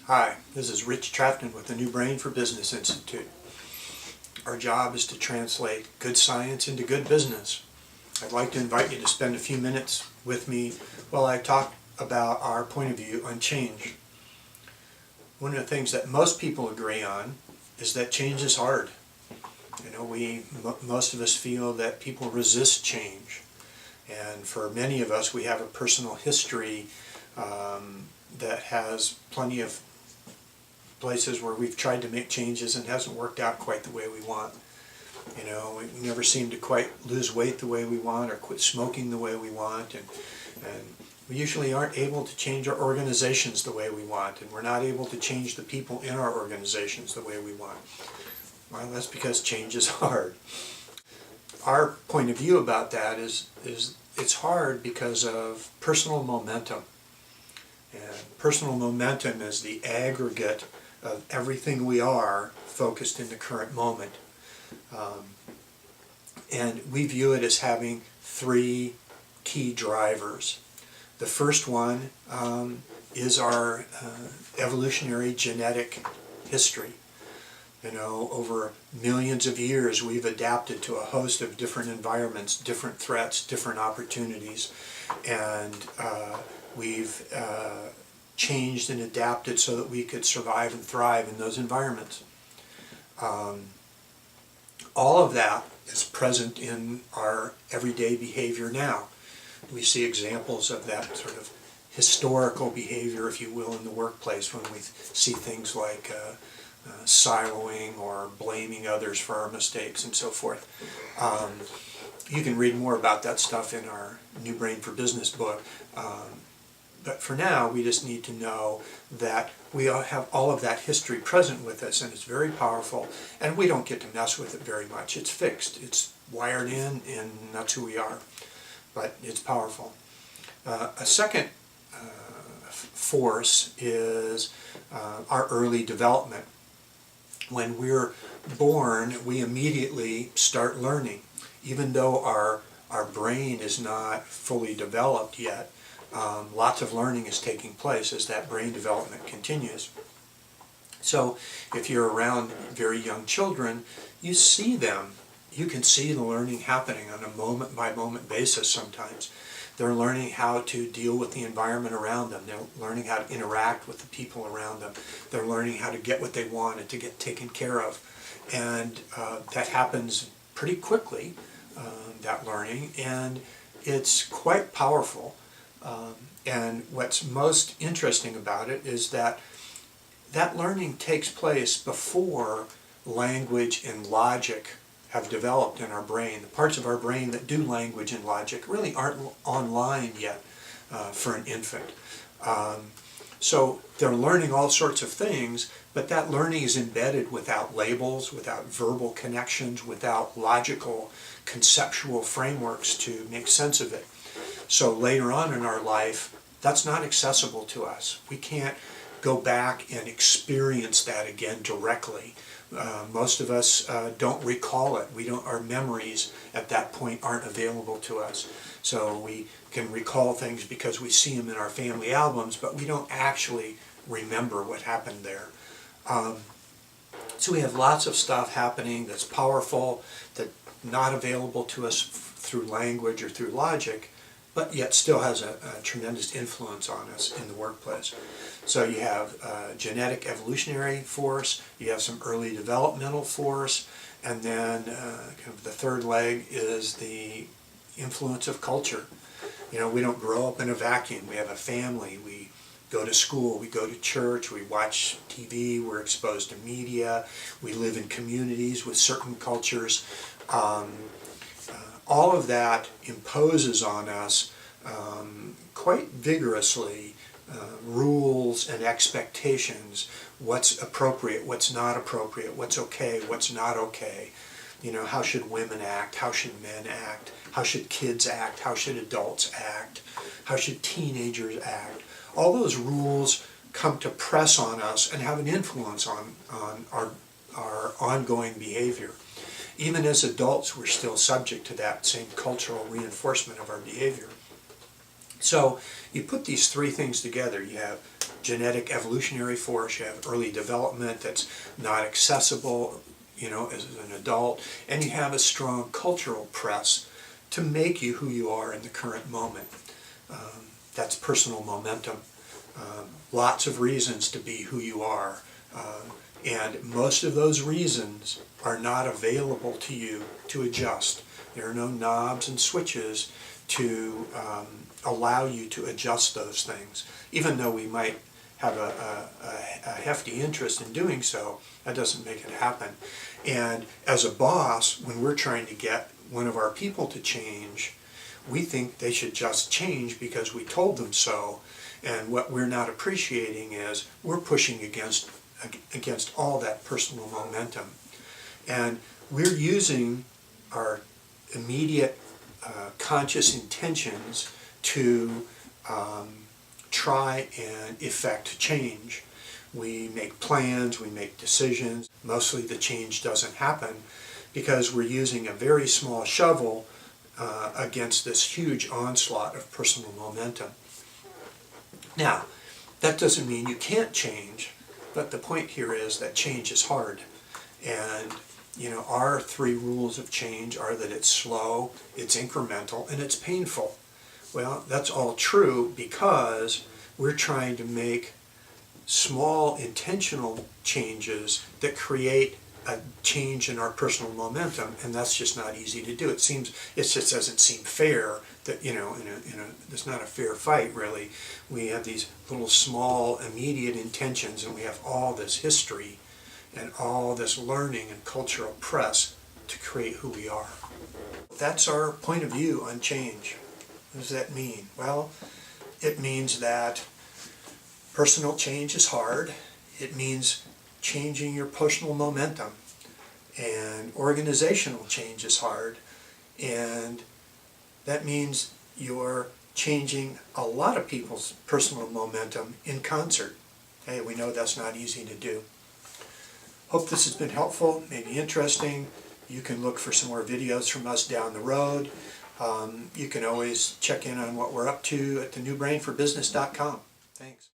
Hi, this is Rich Trafton with the New Brain for Business Institute. Our job is to translate good science into good business. I'd like to invite you to spend a few minutes with me while I talk about our point of view on change. One of the things that most people agree on is that change is hard. Most of us feel that people resist change. And for many of us, we have a personal history that has plenty of places where we've tried to make changes and it hasn't worked out quite the way we want. We never seem to quite lose weight the way we want or quit smoking the way we want, and we usually aren't able to change our organizations the way we want, and we're not able to change the people in our organizations the way we want. Well, that's because change is hard. Our point of view about that is it's hard because of personal momentum. And personal momentum is the aggregate of everything we are focused in the current moment. And we view it as having three key drivers. The first one is our evolutionary genetic history. Over millions of years we've adapted to a host of different environments, different threats, different opportunities, and we've changed and adapted so that we could survive and thrive in those environments. All of that is present in our everyday behavior now. We see examples of that sort of historical behavior, if you will, in the workplace when we see things like siloing or blaming others for our mistakes and so forth. You can read more about that stuff in our New Brain for Business book. But for now, we just need to know that we have all of that history present with us, and it's very powerful, and we don't get to mess with it very much. It's fixed. It's wired in, and that's who we are. But it's powerful. A second force is our early development. When we're born, we immediately start learning. Even though our brain is not fully developed yet, lots of learning is taking place as that brain development continues. So if you're around very young children, you see them. You can see the learning happening on a moment-by-moment basis sometimes. They're learning how to deal with the environment around them. They're learning how to interact with the people around them. They're learning how to get what they want and to get taken care of. And that happens pretty quickly, that learning, and it's quite powerful. And what's most interesting about it is that learning takes place before language and logic have developed in our brain. The parts of our brain that do language and logic really aren't online yet for an infant. So they're learning all sorts of things, but that learning is embedded without labels, without verbal connections, without logical, conceptual frameworks to make sense of it. So later on in our life, that's not accessible to us. We can't go back and experience that again directly. Most of us don't recall it. Our memories at that point aren't available to us. So we can recall things because we see them in our family albums, but we don't actually remember what happened there. So we have lots of stuff happening that's powerful, that's not available to us through language or through logic, but yet still has a tremendous influence on us in the workplace. So you have genetic evolutionary force, you have some early developmental force, and then kind of the third leg is the influence of culture. We don't grow up in a vacuum. We have a family, we go to school, we go to church, we watch TV, we're exposed to media, we live in communities with certain cultures. All of that imposes on us quite vigorously rules and expectations, what's appropriate, what's not appropriate, what's okay, what's not okay. How should women act, how should men act, how should kids act, how should adults act, how should teenagers act. All those rules come to press on us and have an influence on our ongoing behavior. Even as adults, we're still subject to that same cultural reinforcement of our behavior. So you put these three things together. You have genetic evolutionary force, you have early development that's not accessible, as an adult, and you have a strong cultural press to make you who you are in the current moment. That's personal momentum. Lots of reasons to be who you are. And most of those reasons are not available to you to adjust. There are no knobs and switches to allow you to adjust those things. Even though we might have a hefty interest in doing so, that doesn't make it happen. And as a boss, when we're trying to get one of our people to change, we think they should just change because we told them so. And what we're not appreciating is we're pushing against all that personal momentum. And we're using our immediate conscious intentions to try and effect change. We make plans, we make decisions. Mostly the change doesn't happen because we're using a very small shovel against this huge onslaught of personal momentum. Now, that doesn't mean you can't change, but the point here is that change is hard. And our three rules of change are that it's slow, it's incremental, and it's painful. Well, that's all true because we're trying to make small intentional changes that create a change in our personal momentum, and that's just not easy to do. It just doesn't seem fair that, it's not a fair fight really. We have these little small immediate intentions and we have all this history and all this learning and cultural press to create who we are. That's our point of view on change. What does that mean? Well, it means that personal change is hard. It means changing your personal momentum. And organizational change is hard. And that means you're changing a lot of people's personal momentum in concert. Hey, we know that's not easy to do. Hope this has been helpful, maybe interesting. You can look for some more videos from us down the road. You can always check in on what we're up to at thenewbrainforbusiness.com. Thanks.